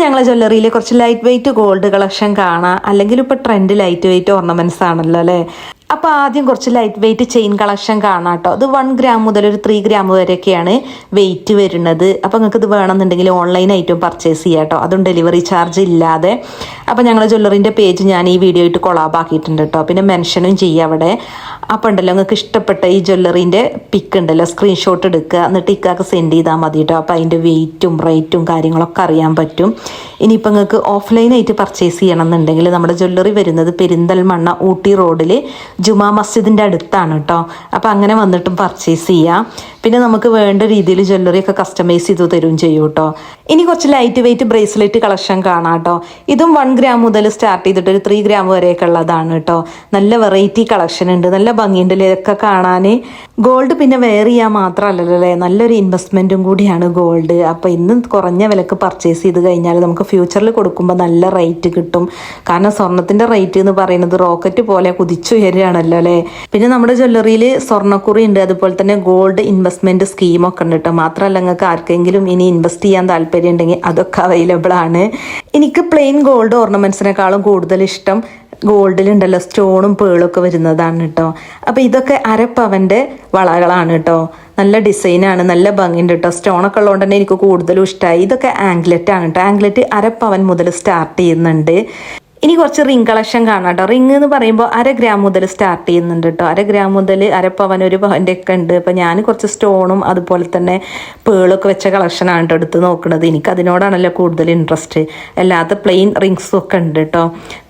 ഞങ്ങളെ ജ്വല്ലറിയിൽ കുറച്ച് ലൈറ്റ് വെയിറ്റ് ഗോൾഡ് കളക്ഷൻ കാണാം. അല്ലെങ്കിൽ ഇപ്പോൾ ട്രെൻഡ് ലൈറ്റ് വെയിറ്റ് ഓർണമെന്റ്സ് ആണല്ലോ അല്ലേ. അപ്പോൾ ആദ്യം കുറച്ച് ലൈറ്റ് വെയിറ്റ് ചെയിൻ കളക്ഷൻ കാണാം കേട്ടോ. അത് 1 ഗ്രാം മുതൽ ഒരു 3 ഗ്രാം വരെയൊക്കെയാണ് വെയിറ്റ് വരുന്നത്. അപ്പോൾ നിങ്ങൾക്ക് ഇത് വേണമെന്നുണ്ടെങ്കിൽ ഓൺലൈനായിട്ടും പർച്ചേസ് ചെയ്യാം കേട്ടോ, അതും ഡെലിവറി ചാർജ് ഇല്ലാതെ. അപ്പോൾ ഞങ്ങളുടെ ജ്വല്ലറിൻ്റെ പേജ് ഞാൻ ഈ വീഡിയോ ആയിട്ട് കൊളാബാക്കിയിട്ടുണ്ട് കേട്ടോ, പിന്നെ മെൻഷനും ചെയ്യുക അവിടെ. അപ്പോൾ ഉണ്ടല്ലോ നിങ്ങൾക്ക് ഇഷ്ടപ്പെട്ട ഈ ജ്വല്ലറിൻ്റെ പിക്ക് ഉണ്ടല്ലോ, സ്ക്രീൻഷോട്ട് എടുക്കുക, എന്നിട്ട് ഇക്കാക്ക് സെൻഡ് ചെയ്താൽ മതി കേട്ടോ. അപ്പോൾ അതിൻ്റെ വെയിറ്റും റേറ്റും കാര്യങ്ങളൊക്കെ അറിയാൻ പറ്റും. ഇനിയിപ്പോൾ നിങ്ങൾക്ക് ഓഫ്ലൈനായിട്ട് പർച്ചേസ് ചെയ്യണമെന്നുണ്ടെങ്കിൽ നമ്മുടെ ജ്വല്ലറി വരുന്നത് പെരിന്തൽമണ്ണ ഊട്ടി റോഡിൽ ജുമാ മസ്ജിദിൻ്റെ അടുത്താണ് കേട്ടോ. അപ്പോൾ അങ്ങനെ വന്നിട്ടും പർച്ചേസ് ചെയ്യാം. പിന്നെ നമുക്ക് വേണ്ട രീതിയിൽ ജ്വല്ലറി ഒക്കെ കസ്റ്റമൈസ് ചെയ്ത് തരും ചെയ്യും കേട്ടോ. ഇനി കുറച്ച് ലൈറ്റ് വെയിറ്റ് ബ്രേസ്ലെറ്റ് കളക്ഷൻ കാണാം കേട്ടോ. ഇതും 1 ഗ്രാം മുതൽ സ്റ്റാർട്ട് ചെയ്തിട്ട് ഒരു 3 ഗ്രാം വരെയൊക്കെ ഉള്ളതാണ് കേട്ടോ. നല്ല വെറൈറ്റി കളക്ഷൻ ഉണ്ട്, നല്ല ഭംഗിയുണ്ട് ഇതൊക്കെ കാണാൻ. ഗോൾഡ് പിന്നെ വെയർ ചെയ്യാൻ മാത്രമല്ലല്ലോ അല്ലേ, നല്ലൊരു ഇൻവെസ്റ്റ്മെൻറ്റും കൂടിയാണ് ഗോൾഡ്. അപ്പോൾ ഇന്നും കുറഞ്ഞ വിലക്ക് പർച്ചേസ് ചെയ്ത് കഴിഞ്ഞാൽ നമുക്ക് ഫ്യൂച്ചറിൽ കൊടുക്കുമ്പോൾ നല്ല റേറ്റ് കിട്ടും. കാരണം സ്വർണത്തിൻ്റെ റേറ്റ് എന്ന് പറയുന്നത് റോക്കറ്റ് പോലെ കുതിച്ചുയരുകയാണല്ലോ അല്ലേ. പിന്നെ നമ്മുടെ ജ്വല്ലറിയിൽ സ്വർണ്ണക്കുറി ഉണ്ട്, അതുപോലെ തന്നെ ഗോൾഡ് ഇൻവെസ്റ്റ്മെൻറ്റ് സ്കീമൊക്കെ ഉണ്ട് കേട്ടോ. മാത്രമല്ല നിങ്ങൾക്ക് ആർക്കെങ്കിലും ഇനി ഇൻവെസ്റ്റ് ചെയ്യാൻ താല്പര്യം ഉണ്ടെങ്കിൽ അതൊക്കെ അവൈലബിൾ ആണ്. എനിക്ക് പ്ലെയിൻ ഗോൾഡ് ഓർണമെൻറ്റ്സിനേക്കാളും കൂടുതൽ ഇഷ്ടം ഗോൾഡിലുണ്ടല്ലോ സ്റ്റോണും പേളൊക്കെ വരുന്നതാണ് കേട്ടോ. അപ്പോൾ ഇതൊക്കെ 1/2 പവൻ്റെ വളകളാണ് കേട്ടോ. നല്ല ഡിസൈനാണ്, നല്ല ഭംഗിയുണ്ട് കേട്ടോ. സ്റ്റോണൊക്കെ ഉള്ളതുകൊണ്ട് തന്നെ എനിക്ക് കൂടുതലും ഇഷ്ടമായി. ഇതൊക്കെ ആംഗ്ലറ്റ് ആണ് കേട്ടോ. ആംഗ്ലറ്റ് 1/2 പവൻ മുതൽ സ്റ്റാർട്ട് ചെയ്യുന്നുണ്ട്. ഇനി കുറച്ച് റിംഗ് കളക്ഷൻ കാണാം കേട്ടോ. റിംഗ് എന്ന് പറയുമ്പോൾ 1/2 ഗ്രാം മുതൽ സ്റ്റാർട്ട് ചെയ്യുന്നുണ്ട് കേട്ടോ. 1/2 ഗ്രാം മുതൽ 1/2 പവൻ 1 പവൻ്റെ ഒക്കെ ഉണ്ട്. അപ്പോൾ ഞാൻ കുറച്ച് സ്റ്റോണും അതുപോലെ തന്നെ പേളൊക്കെ വെച്ച കളക്ഷനാണ് കേട്ടോ എടുത്ത് നോക്കുന്നത്. എനിക്ക് അതിനോടാണല്ലോ കൂടുതൽ ഇൻട്രസ്റ്റ്. അല്ലാത്ത പ്ലെയിൻ റിങ്സും ഒക്കെ ഉണ്ട് കേട്ടോ.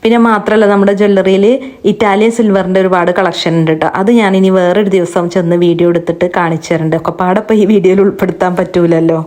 പിന്നെ മാത്രമല്ല നമ്മുടെ ജ്വല്ലറിയിൽ ഇറ്റാലിയൻ സിൽവറിൻ്റെ ഒരുപാട് കളക്ഷൻ ഉണ്ട് കേട്ടോ. അത് ഞാനിനി വേറൊരു ദിവസം ചെന്ന് വീഡിയോ എടുത്തിട്ട് കാണിച്ചു തരുന്നുണ്ട്. ഒക്കെ പാടപ്പോൾ ഈ വീഡിയോയിൽ ഉൾപ്പെടുത്താൻ പറ്റൂലല്ലോ.